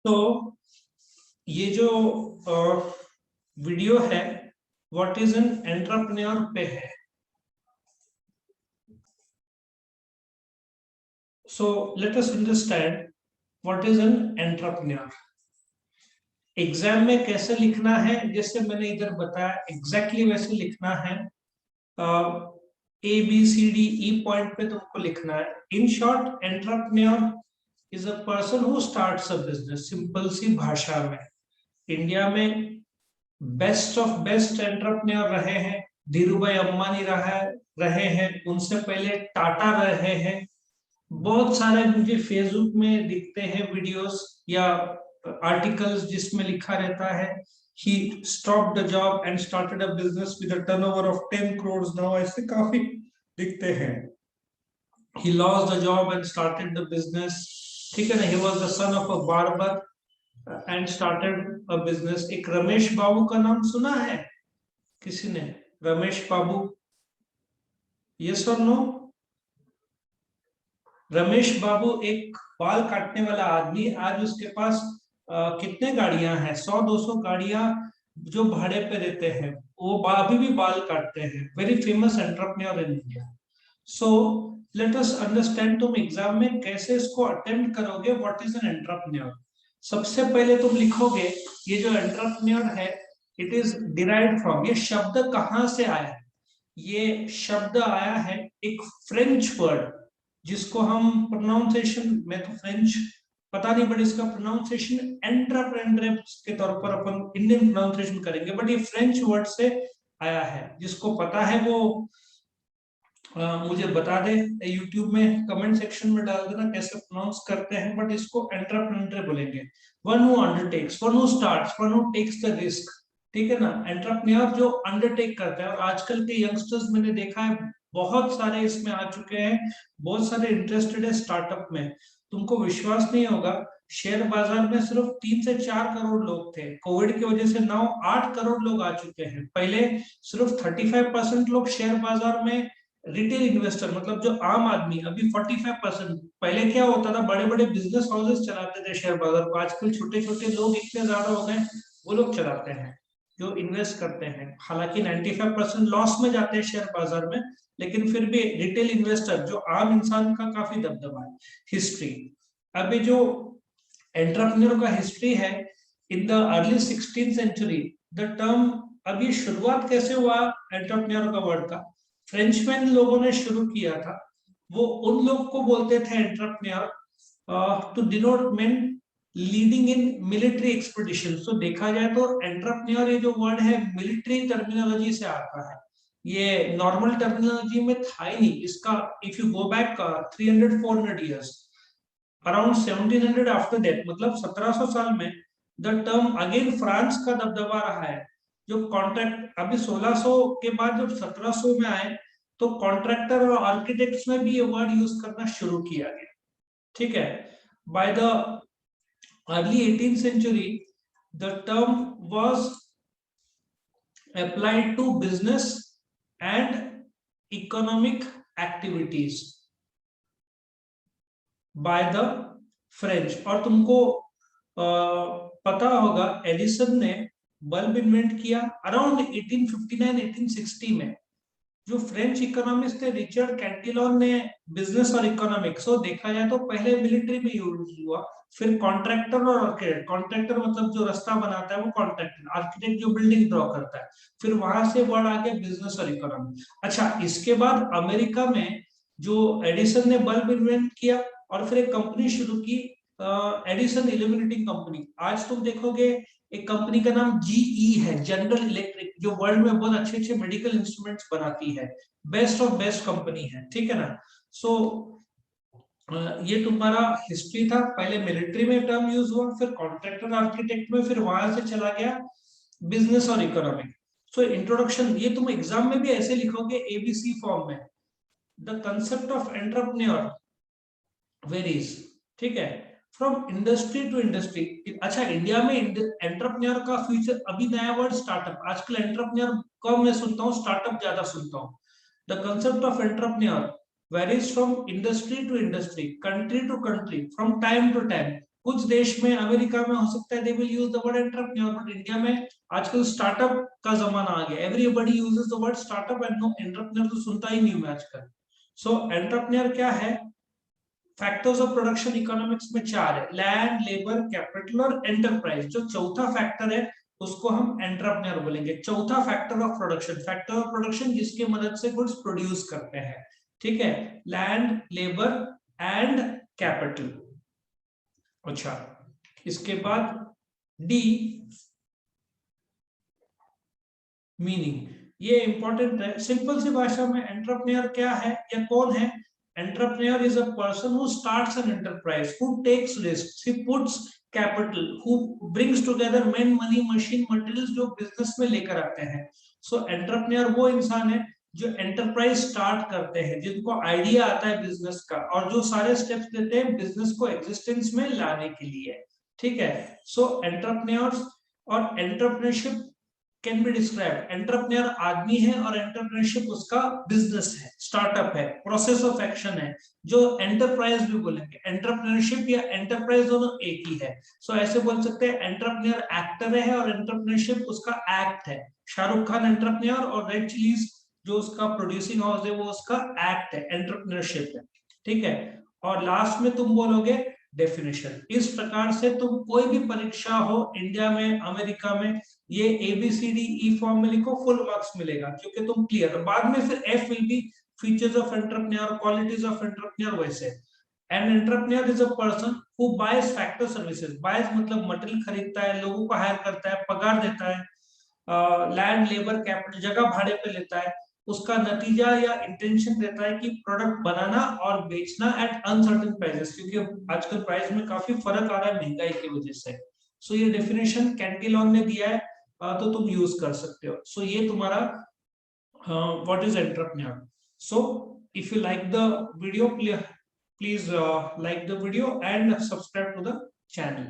तो ये जो वीडियो है व्हाट इज एन एंटरप्रेन्योर पे है। So let us understand what is an entrepreneur. Exam में कैसे लिखना है, जैसे मैंने इधर बताया एग्जैक्टली वैसे लिखना है। ABCDE पॉइंट पे तुमको लिखना है। In short entrepreneur is a person who starts a business. Simple सी भाषा में इंडिया में बेस्ट ऑफ बेस्ट एंटरप्रेन्योर रहे हैं, धीरूभाई अंबानी रहे हैं, उनसे पहले टाटा रहे हैं। बहुत सारे मुझे फेसबुक में दिखते हैं वीडियोस या आर्टिकल्स जिसमें लिखा रहता है he stopped the job and started a business with a turnover of 10 crores now, ऐसे काफी दिखते हैं। he lost the job and started the business, ठीक है ना। he was the son of a barber and started a business। एक रमेश बाबू का नाम सुना है किसी ने? रमेश बाबू, यस और नो? रमेश बाबू एक बाल काटने वाला आदमी। आज उसके पास कितने गाड़ियां हैं? 100-200 गाड़ियां जो भाड़े पे देते हैं। वो अभी भी बाल काटते हैं। Very famous entrepreneur in India. So let us understand, तुम एग्जाम में कैसे इसको अटेम्प्ट करोगे। What is an entrepreneur? सबसे पहले तुम लिखोगे ये जो एंटरप्रेन्योर है इट इज डिराइव्ड फ्रॉम। ये शब्द कहां से आया है? ये शब्द आया है एक फ्रेंच वर्ड जिसको हम प्रोनाउंसिएशन में तो फ्रेंच पता नहीं, बट इसका प्रोनाउंसिएशन एंटरप्रेन्योर के तौर पर अपन इंडियन प्रोनाउंसिएशन करेंगे, बट ये फ्रेंच वर्ड से आया है। जिसको पता है वो मुझे बता दे, यूट्यूब में कमेंट सेक्शन में डाल देना कैसे प्रोनाउंस करते हैं, बट इसको एंटरप्रेन्योर बोलेंगे। One who undertakes, one who starts, one who takes the risk, ठीक है ना। एंटरप्रेन्योर जो अंडरटेक करता है। और आजकल के यंगस्टर्स मैंने देखा है बहुत सारे इसमें आ चुके हैं, बहुत सारे इंटरेस्टेड है स्टार्टअप में। तुमको विश्वास नहीं होगा, शेयर बाजार में सिर्फ 3 से 4 करोड़ लोग थे। कोविड की वजह से नाउ 8 करोड़ लोग आ चुके हैं। पहले सिर्फ 35% लोग शेयर बाजार में रिटेल इन्वेस्टर, मतलब जो आम आदमी, अभी 45%। पहले क्या होता था, बड़े बड़े बिजनेस हाउसेस चलाते थे शेयर बाजार को। आजकल छोटे छोटे लोग इतने ज्यादा हो गए, वो लोग चलाते हैं जो इन्वेस्ट करते हैं। हालांकि 95% लॉस में जाते हैं शेयर बाजार में, लेकिन फिर भी रिटेल इन्वेस्टर जो आम इंसान का काफी दबदबा है। हिस्ट्री, अभी जो एंटरप्रेन्योर का हिस्ट्री है, in the early 16th century the term, अभी शुरुआत कैसे हुआ एंटरप्रेन्योर का वर्ड का? फ्रेंचमैन लोगों ने शुरू किया था। वो उन लोग को बोलते थे entrepreneur to denote men leading in military expedition. तो देखा जाए तो एंटरप्रेन्योर ये जो वर्ड है मिलिट्री टर्मिनोलॉजी से आता है। ये नॉर्मल टर्मिनोलॉजी में था ही नहीं। इसका if you go back 300-400 years, around 1700 after that, मतलब 1700 साल में द टर्म अगेन फ्रांस का दबदबा रहा है। जो कॉन्ट्रैक्ट अभी 1600 के बाद जब 1700 में आए तो कॉन्ट्रैक्टर और आर्किटेक्ट्स में भी ये वर्ड यूज करना शुरू किया गया, ठीक है। By the early 18th century the term was applied to business and economic activities by the French। और तुमको पता होगा एडिसन ने बल्ब इन्वेंट किया अराउंड 1859-1860 में। जो फ्रेंच इकोनॉमिस्ट थे रिचर्ड कैंटिलोन ने बिजनेस और इकोनॉमिक्स, तो देखा जाए तो पहले मिलिट्री में यूज हुआ, फिर कॉन्ट्रैक्टर और आर्किटेक्ट। कॉन्ट्रैक्टर मतलब जो रास्ता बनाता है वो कॉन्ट्रैक्टर, आर्किटेक्ट जो बिल्डिंग ड्रॉ करता है। फिर वहां से वर्ड आ गया बिजनेस और इकोनॉमी। अच्छा, इसके बाद अमेरिका में जो एडिसन ने बल्ब इन्वेंट किया और फिर एक कंपनी शुरू की, एडिसन इल्यूमिनेटिंग कंपनी। आज तुम देखोगे एक कंपनी का नाम जीई है, जनरल इलेक्ट्रिक, जो वर्ल्ड में बहुत अच्छे अच्छे मेडिकल इंस्ट्रूमेंट्स बनाती है। बेस्ट ऑफ बेस्ट कंपनी है, ठीक है ना। सो ये तुम्हारा हिस्ट्री था। पहले मिलिट्री में टर्म यूज हुआ, फिर कॉन्ट्रैक्टर आर्किटेक्ट में, फिर वहां से चला गया बिजनेस और इकोनॉमिक। सो इंट्रोडक्शन ये तुम एग्जाम में भी ऐसे लिखोगे एबीसी फॉर्म में। The concept of entrepreneur varies, ठीक है, फ्रॉम इंडस्ट्री टू इंडस्ट्री। अच्छा, इंडिया में एंटरप्रेन्योर का फ्यूचर, अभी नया वर्ड स्टार्टअप। आजकल एंटरप्रेन्योर कम मैं सुनता हूँ, स्टार्टअप ज्यादा सुनता हूँ। The concept of entrepreneur varies from industry to industry, country to country, from time to time, कुछ देश में, अमेरिका में हो सकता है they will use the word entrepreneur, but India में आजकल स्टार्टअप का जमाना आ गया, everybody uses the word startup and no entrepreneur तो सुनता ही नहीं हूं मैं आजकल। सो एंटरप्रेन्योर क्या है? फैक्टर्स ऑफ प्रोडक्शन इकोनॉमिक्स में 4 है, लैंड, लेबर, कैपिटल और एंटरप्राइज। जो चौथा फैक्टर है उसको हम एंटरप्रेन्योर बोलेंगे। चौथा factor of production, factor of production जिसकी मदद से गुड्स प्रोड्यूस करते हैं, ठीक है, लैंड, लेबर एंड कैपिटल। अच्छा, इसके बाद डी, मीनिंग, ये इंपॉर्टेंट है। सिंपल सी भाषा में एंटरप्रेन्योर क्या है या कौन है? Entrepreneur is a person who starts an enterprise, who takes risks, he puts capital, who brings together men, money, machine, materials जो बिजनेस में लेकर आते हैं। So entrepreneur वो इंसान है जो एंटरप्राइज स्टार्ट करते हैं, जिनको आइडिया आता है बिजनेस का और जो सारे स्टेप्स लेते हैं बिजनेस को एग्जिस्टेंस में लाने के लिए, ठीक है। सो एंटरप्रेन्योर्स और entrepreneurship can be describe, entrepreneur आदमी है और एंटरप्रेन्योरशिप उसका बिजनेस है, स्टार्टअप है, प्रोसेस ऑफ एक्शन है, जो एंटरप्राइज भी बोलेंगे। एंटरप्रेन्योरशिप या एंटरप्राइज दोनों एक ही है। सो ऐसे बोल सकते हैं एंटरप्रेन्योर एक्टर है और एंटरप्रेन्योरशिप उसका एक्ट है। शाहरुख खान एंटरप्रेन्योर और रेड चिलीज जो उसका प्रोड्यूसिंग हाउस है वो उसका एक्ट है, एंटरप्रेन्योरशिप है, ठीक है। और लास्ट में तुम बोलोगे डेफिनेशन। इस प्रकार से तुम कोई भी परीक्षा हो इंडिया में, अमेरिका में, ये ABCDE फॉर्म में लिखो, फुल मार्क्स मिलेगा क्योंकि तुम क्लियर। बाद में फिर F will be features of entrepreneur, qualities of entrepreneur, वैसे। An entrepreneur is a person who buys factor services, buys मतलब मटेरियल खरीदता है, लोगों को हायर करता है, पगार देता है, लैंड, लेबर, कैपिटल जगह भाड़े पे लेता है, उसका नतीजा या इंटेंशन रहता है कि प्रोडक्ट बनाना और बेचना एट अनसर्टेन प्राइसेस, क्योंकि आजकल प्राइस में काफी फर्क आ रहा है महंगाई की वजह से। सो ये डेफिनेशन कैंटिलॉन ने दिया है, तो तुम यूज कर सकते हो। सो ये तुम्हारा what is entrepreneur. So if you like the video, please like the video and subscribe to the channel.